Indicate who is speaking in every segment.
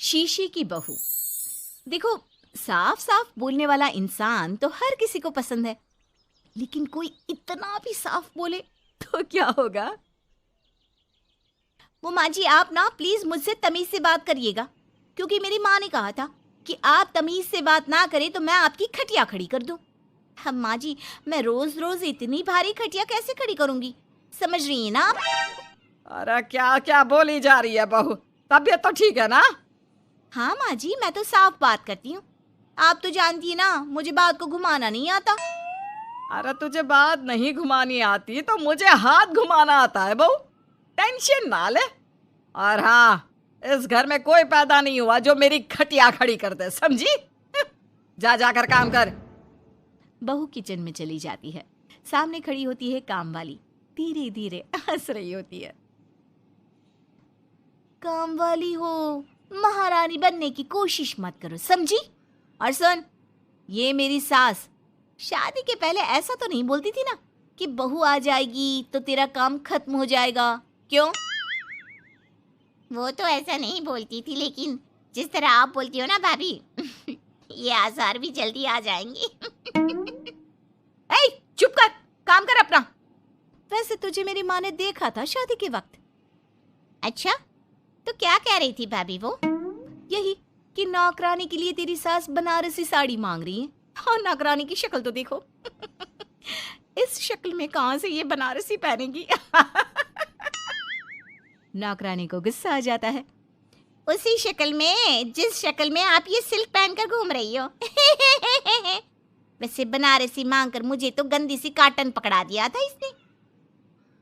Speaker 1: शीशे की बहू। देखो, साफ साफ बोलने वाला इंसान तो हर किसी को पसंद है, लेकिन कोई इतना भी साफ बोले तो क्या होगा? वो माँ जी, आप ना प्लीज मुझसे तमीज से बात करिएगा, क्योंकि मेरी माँ ने कहा था कि आप तमीज से बात ना करें तो मैं आपकी खटिया खड़ी कर दूं। हम माँ जी, मैं रोज रोज इतनी भारी खटिया कैसे खड़ी करूंगी, समझ रही हैं ना आप?
Speaker 2: अरे क्या क्या बोली जा रही है बहू? तबीयत तो ठीक है ना?
Speaker 1: हाँ माँ जी, मैं तो साफ बात करती हूँ। आप तो जानती है ना, मुझे बात को घुमाना नहीं आता।
Speaker 2: अरे तुझे बात नहीं घुमानी आती तो मुझे हाथ घुमाना आता है बहू। टेंशन ना ले। और हाँ, इस घर में कोई पैदा नहीं हुआ जो मेरी खटिया खड़ी कर दे, समझी? जा जाकर काम कर।
Speaker 1: बहू किचन में चली जाती है। सामने खड़ी होती है काम वाली, धीरे धीरे हंस रही होती है। काम वाली हो, महारानी बनने की कोशिश मत करो, समझी? और सुन, ये मेरी सास शादी के पहले ऐसा तो नहीं बोलती थी ना कि बहू आ जाएगी तो तेरा काम खत्म हो जाएगा, क्यों? वो तो ऐसा नहीं बोलती थी, लेकिन जिस तरह आप बोलती हो ना भाभी, ये आसार भी जल्दी आ जाएंगे। ए, चुप कर, काम कर अपना। वैसे तुझे मेरी माँ ने देखा था शादी के वक्त। अच्छा, तो क्या कह रही थी भाभी वो? यही कि नौकरानी के लिए तेरी सास बनारसी साड़ी मांग रही है। और नौकरानी की शक्ल तो देखो। इस शक्ल में कहां से ये बनारसी पहनेगी? नौकरानी को गुस्सा आ जाता है। उसी शक्ल में जिस शक्ल में आप ये सिल्क पहनकर घूम रही हो। वैसे बनारसी मांगकर मुझे तो गंदी सी काटन पकड़ा दिया था इसने।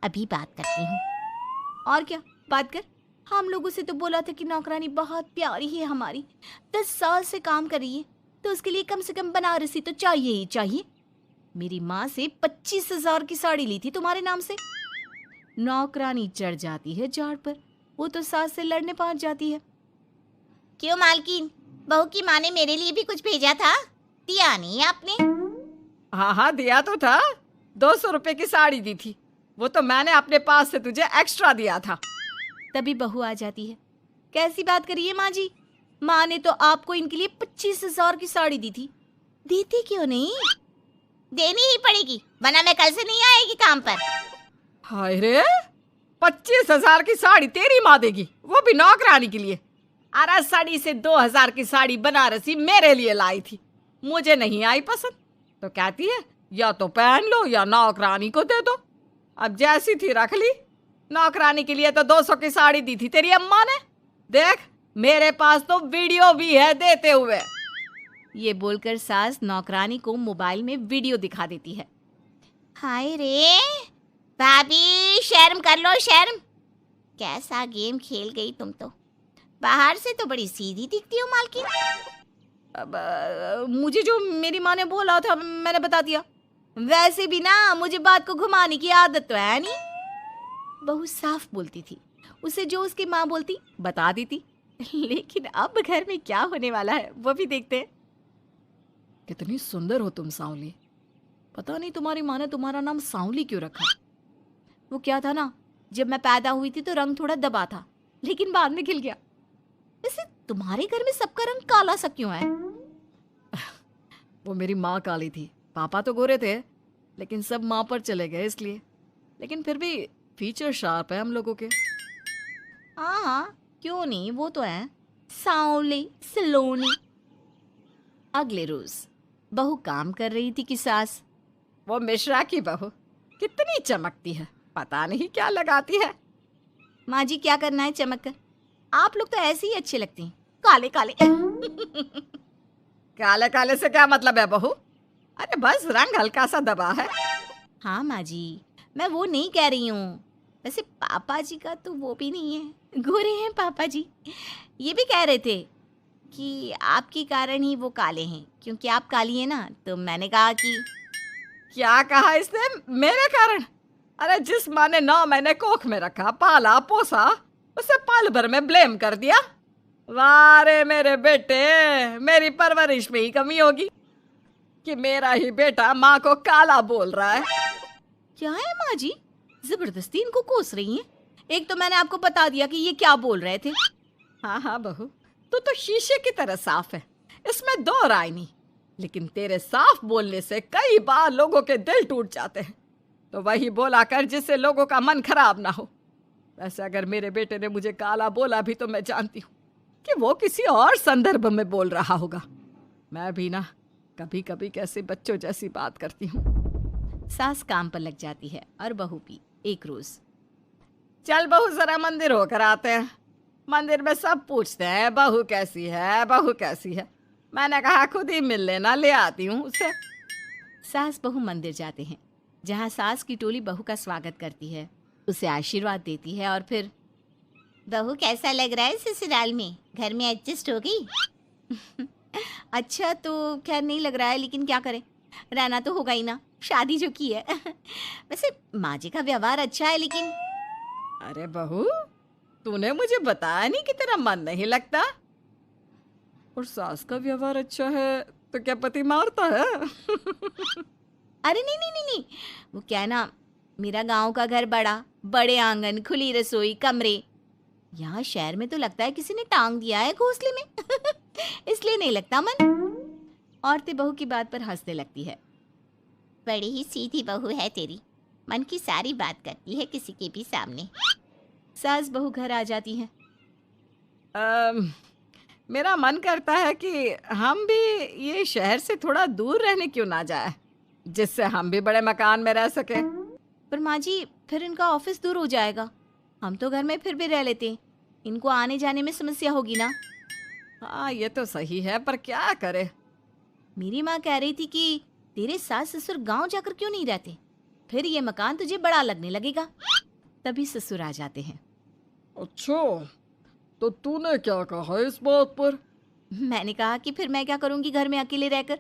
Speaker 1: अभी बात करती हूँ। और क्या बात कर? हम लोगों से तो बोला था कि नौकरानी बहुत प्यारी है हमारी, 10 साल से काम कर रही है, तो उसके लिए कम से कम बनारसी तो चाहिए ही चाहिए। मेरी माँ से 25,000 की साड़ी ली थी तुम्हारे नाम से। नौकरानी चढ़ जाती है झाड़ पर। वो तो सास से लड़ने पहुंच जाती है। क्यों मालकिन, बहू की माँ ने मेरे लिए भी कुछ भेजा था, दिया नहीं आपने?
Speaker 2: हाँ हाँ, दिया तो था। 200 रुपए की साड़ी दी थी, वो तो मैंने अपने पास से तुझे एक्स्ट्रा दिया था।
Speaker 1: तभी बहू आ जाती है। कैसी बात करिए माँ जी, माँ ने तो आपको इनके लिए 25,000 की साड़ी दी थी, देती क्यों नहीं? देनी ही पड़ेगी, वरना मैं कल से नहीं आएगी काम पर।
Speaker 2: हाय रे, 25,000 की साड़ी तेरी माँ देगी, वो भी नौकरानी के लिए? अरे साड़ी से 2,000 की साड़ी बनारसी मेरे लिए लाई थी, मुझे नहीं आई पसंद, तो कहती है या तो पहन लो या नौकरानी को दे दो। अब जैसी थी रख ली। नौकरानी के लिए तो 200 की साड़ी दी थी तेरी अम्मा ने। देख, मेरे पास तो वीडियो भी है देते हुए।
Speaker 1: ये बोलकर सास नौकरानी को मोबाइल में वीडियो दिखा देती है। हाय रे भाभी, शर्म कर लो शर्म। कैसा गेम खेल गई तुम तो। बाहर से तो बड़ी सीधी दिखती हो मालकिन। अब मुझे जो मेरी माँ ने बोला था मैंने बता दिया। वैसे भी ना मुझे बात को घुमाने की आदत तो है नहीं। बहू साफ बोलती थी, उसे जो उसकी माँ बोलती बता देती। लेकिन अब घर में क्या होने वाला है वो भी देखते हैं।
Speaker 2: कितनी सुंदर हो तुम सांवली। पता नहीं तुम्हारी माँ ने तुम्हारा नाम सांवली क्यों रखा।
Speaker 1: वो क्या था ना, जब मैं पैदा हुई थी तो रंग थोड़ा दबा था, लेकिन बाद में खिल गया। वैसे तुम्हारे घर में सबका रंग काला सा क्यों है?
Speaker 2: वो मेरी माँ काली थी, पापा तो गोरे थे, लेकिन सब माँ पर चले गए इसलिए। लेकिन फिर भी फीचर शार्प है हम लोगों के।
Speaker 1: हाँ हाँ, क्यों नहीं, वो तो है सांवली सलोनी। अगले रोज बहू काम कर रही थी कि सास।
Speaker 2: वो मिश्रा की बहू कितनी चमकती है, पता नहीं क्या लगाती है।
Speaker 1: माँ जी, क्या करना है चमक कर? आप लोग तो ऐसे ही अच्छे लगते हैं, काले काले।
Speaker 2: काले काले से क्या मतलब है बहू? अरे बस रंग हल्का सा दबा है।
Speaker 1: हाँ माँ जी, मैं वो नहीं कह रही हूँ। वैसे पापा जी का तो वो भी नहीं है, गोरे हैं पापा जी। ये भी कह रहे थे कि आपके कारण ही वो काले हैं, क्योंकि आप काली हैं ना, तो मैंने कहा कि।
Speaker 2: क्या कहा इसने? मेरे कारण? अरे जिस माँ ने 9 महीने कोख में रखा, पाला पोसा, उसे पल भर में ब्लेम कर दिया। वाह रे मेरे बेटे, मेरी परवरिश में ही कमी होगी कि मेरा ही बेटा माँ को काला बोल रहा है।
Speaker 1: क्या है माँ जी, जबरदस्ती इनको कोस रही हैं? एक तो मैंने आपको बता दिया कि ये क्या बोल रहे थे।
Speaker 2: हाँ हाँ बहू, तू तो शीशे की तरह साफ है, इसमें दो राय नहीं। लेकिन तेरे साफ बोलने से कई बार लोगों के दिल टूट जाते हैं। तो वही बोला कर जिससे लोगों का मन खराब ना हो। वैसे अगर मेरे बेटे ने मुझे काला बोला भी तो मैं जानती हूँ कि वो किसी और संदर्भ में बोल रहा होगा। मैं भी ना कभी कभी कैसे बच्चों जैसी बात करती हूँ।
Speaker 1: सास काम पर लग जाती है और बहू भी। एक रोज,
Speaker 2: चल बहू जरा मंदिर होकर आते हैं। मंदिर में सब पूछते हैं बहू कैसी है, बहू कैसी है। मैंने कहा खुद ही मिल लेना, ले आती हूँ उसे।
Speaker 1: सास बहू मंदिर जाते हैं, जहाँ सास की टोली बहू का स्वागत करती है, उसे आशीर्वाद देती है और फिर, बहू कैसा लग रहा है ससुराल में, घर में एडजस्ट हो गई? अच्छा तो खैर नहीं लग रहा है, लेकिन क्या करें, रहना तो होगा ही ना, शादी जो की है। वैसे माँ जी का व्यवहार अच्छा है, लेकिन
Speaker 2: अरे बहू, तूने मुझे बताया नहीं कि तेरा मन नहीं लगता। और सास का व्यवहार अच्छा है तो क्या पति मारता है?
Speaker 1: अरे नहीं नहीं नहीं नहीं, वो क्या है ना, मेरा गांव का घर बड़ा, बड़े आंगन, खुली रसोई, कमरे। यहाँ शहर में तो लगता है किसी ने टांग दिया है घोंसले में। इसलिए नहीं लगता मन। औरतें बहू की बात पर हंसने लगती है। बड़ी ही सीधी बहू है तेरी, मन की सारी बात करती है किसी के भी सामने। सास बहू घर आ जाती है।
Speaker 2: मेरा मन करता है कि हम भी ये शहर से थोड़ा दूर रहने क्यों ना जाए, जिससे हम भी बड़े मकान में रह सके।
Speaker 1: पर माँ जी, फिर इनका ऑफिस दूर हो जाएगा। हम तो घर में फिर भी रह लेते हैं, इनको आने जाने में समस्या होगी ना।
Speaker 2: हाँ ये तो सही है, पर क्या करे।
Speaker 1: मेरी माँ कह रही थी कि तेरे सास ससुर गांव जाकर क्यों नहीं रहते, फिर ये मकान तुझे बड़ा लगने लगेगा। तभी ससुर आ जाते हैं।
Speaker 2: अच्छा, तो तूने क्या कहा इस बात पर?
Speaker 1: मैंने कहा कि फिर मैं क्या करूंगी घर में अकेले रहकर,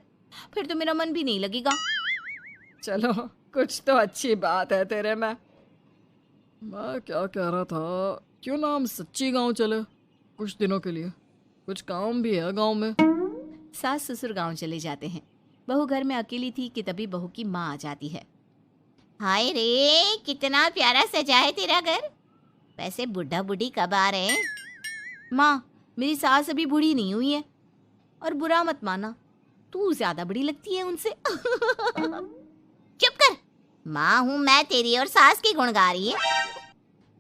Speaker 1: फिर तो मेरा मन भी नहीं लगेगा।
Speaker 2: चलो, कुछ तो अच्छी बात है तेरे में। मैं क्या कह रहा था, क्यों ना हम सच्ची गांव चले कुछ दिनों के लिए, कुछ काम भी है गांव में।
Speaker 1: सास ससुर गांव चले जाते हैं। बहू घर में अकेली थी कि तभी बहू की माँ आ जाती है। हाय रे, कितना प्यारा सजा है तेरा घर। वैसे बुढ़ा बुढ़ी कब आ रहे हैं? माँ, मेरी सास अभी बूढ़ी नहीं हुई है, और बुरा मत माना, तू ज्यादा बड़ी लगती है उनसे। चुप कर, माँ हूँ मैं तेरी और सास की गुण गा रही है।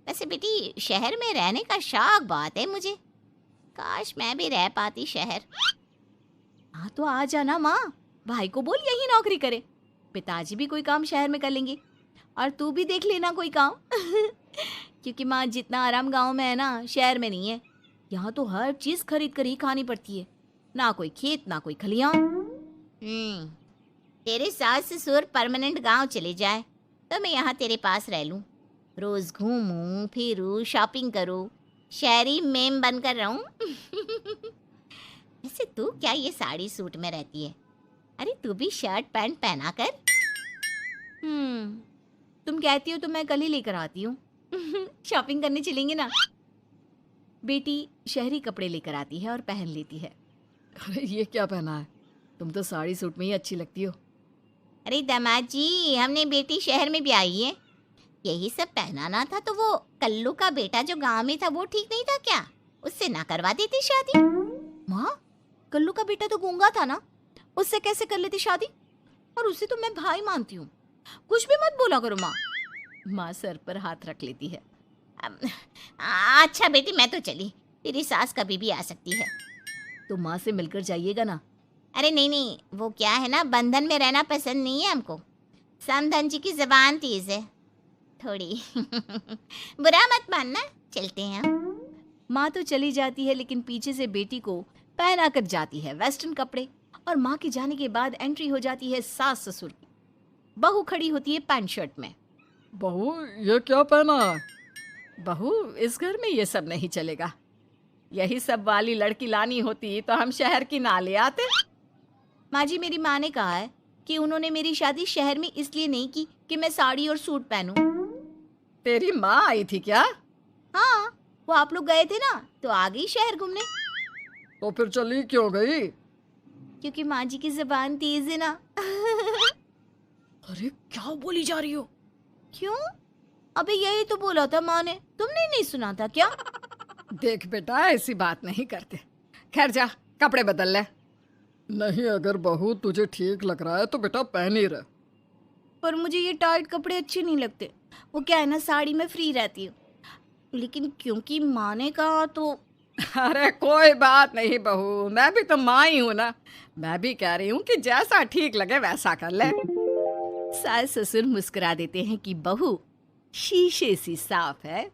Speaker 1: वैसे बेटी, शहर में रहने का शौक बहुत है मुझे, काश मैं भी रह पाती शहर। हाँ तो आ जाना माँ, भाई को बोल यही नौकरी करे, पिताजी भी कोई काम शहर में कर लेंगे, और तू भी देख लेना कोई काम। क्योंकि माँ, जितना आराम गांव में है ना, शहर में नहीं है। यहाँ तो हर चीज खरीद कर ही खानी पड़ती है, ना कोई खेत ना कोई खलियान। तेरे सास ससुर परमानेंट गांव चले जाए तो मैं यहाँ तेरे पास रह लूं, रोज घूमूं फिरूं, शॉपिंग करूं, शहरी मेम बनकर रहूं। वैसे तू क्या ये साड़ी सूट में रहती है? अरे तू भी शर्ट पैंट पहना कर। तुम कहती हो तो मैं कल ही लेकर आती हूँ। शॉपिंग करने चलेंगे ना। बेटी शहरी कपड़े लेकर आती है और पहन लेती है।
Speaker 2: अरे ये क्या पहना है, तुम तो साड़ी सूट में ही अच्छी लगती हो।
Speaker 1: अरे दामाद जी, हमने बेटी शहर में भी आई है, यही सब पहनाना था। तो वो कल्लू का बेटा जो गांव में था वो ठीक नहीं था क्या? उससे ना करवा देती शादी? माँ, कल्लू का बेटा तो गूंगा था ना, उससे कैसे कर लेती शादी? और उसे तो मैं भाई मानती हूँ, कुछ भी मत बोला करो माँ। माँ सर पर हाथ रख लेती है। अच्छा बेटी, मैं तो चली, तेरी सास कभी भी आ सकती है।
Speaker 2: तो माँ से मिलकर जाइएगा ना।
Speaker 1: अरे नहीं नहीं, वो क्या है ना, बंधन में रहना पसंद नहीं है हमको। समधन जी की जबान तेज है थोड़ी। बुरा मत मानना, चलते हैं हम। माँ तो चली जाती है, लेकिन पीछे से बेटी को पहना कर जाती है वेस्टर्न कपड़े, और माँ के जाने के बाद एंट्री हो जाती है सास ससुर की। बहू खड़ी होती है पैंट शर्ट में।
Speaker 2: बहू ये क्या पहना है? बहू, इस घर में ये सब नहीं चलेगा। यही सब वाली लड़की लानी होती तो हम शहर की ना ले आते।
Speaker 1: माँ जी, मेरी माँ ने कहा है कि उन्होंने मेरी शादी शहर में इसलिए नहीं की कि मैं साड़ी और सूट पहनूं।
Speaker 2: तेरी माँ आई थी क्या?
Speaker 1: हाँ, वो आप लोग गए थे ना तो आ गई शहर घूमने।
Speaker 2: तो फिर चली क्यों गई?
Speaker 1: क्योंकि माँ जी की जबान तेज है ना।
Speaker 2: अरे क्या बोली जा रही हो?
Speaker 1: क्यों? अबे यही तो बोला था माँ ने, तुमने नहीं सुना था क्या?
Speaker 2: देख बेटा, ऐसी बात नहीं करते। खैर जा कपड़े बदल ले।
Speaker 3: नहीं, अगर बहू तुझे ठीक लग रहा है तो बेटा पहन ही रहे।
Speaker 1: पर मुझे ये टाइट कपड़े अच्छे नहीं लगते। वो क्या है ना, साड़ी में फ्री रहती हूँ, लेकिन क्योंकि माँ ने कहा तो।
Speaker 2: अरे कोई बात नहीं बहू, मैं भी तो माँ ही हूँ ना। मैं भी कह रही हूँ कि जैसा ठीक लगे वैसा कर ले।
Speaker 1: सास ससुर मुस्कुरा देते हैं कि बहू शीशे सी साफ है।